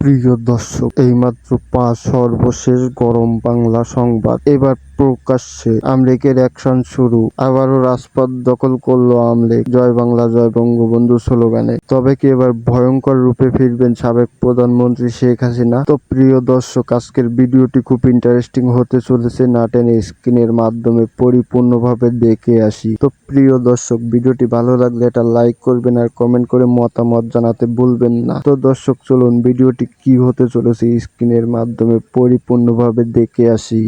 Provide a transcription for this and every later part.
প্রিয় দর্শক, এইমাত্র সর্বশেষ গরম বাংলা সংবাদ। এবার প্রকাশ্যে আমলেকের অ্যাকশন শুরু। আবারও রাজপথ দখল করলো আমলেক, জয় বাংলা জয় বঙ্গবন্ধু স্লোগানে। তবে কি এবার ভয়ঙ্কর রূপে ফিরবেন সাবেক প্রধানমন্ত্রী শেখ হাসিনা? তো প্রিয় দর্শক, আজকের ভিডিওটি খুব ইন্টারেস্টিং হতে চলেছে, না টেনে স্ক্রিনের মাধ্যমে পরিপূর্ণভাবে দেখে আসি। তো প্রিয় দর্শক, ভিডিওটি ভালো লাগলে এটা লাইক করবেন আর কমেন্ট করে মতামত জানাতে ভুলবেন না। তো দর্শক, চলুন ভিডিওটি কি হতে চলেছে স্ক্রিনের মাধ্যমে পরিপূর্ণভাবে দেখে আসি।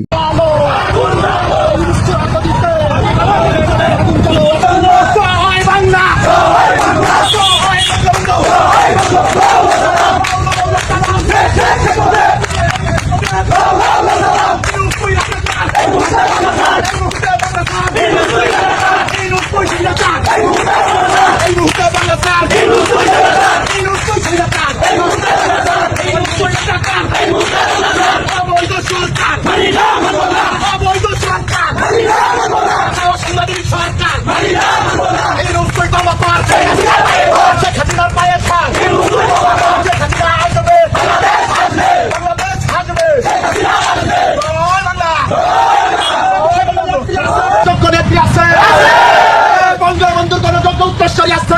বঙ্গবন্ধুর গণতন্ত্র উত্তরসূরি আছে।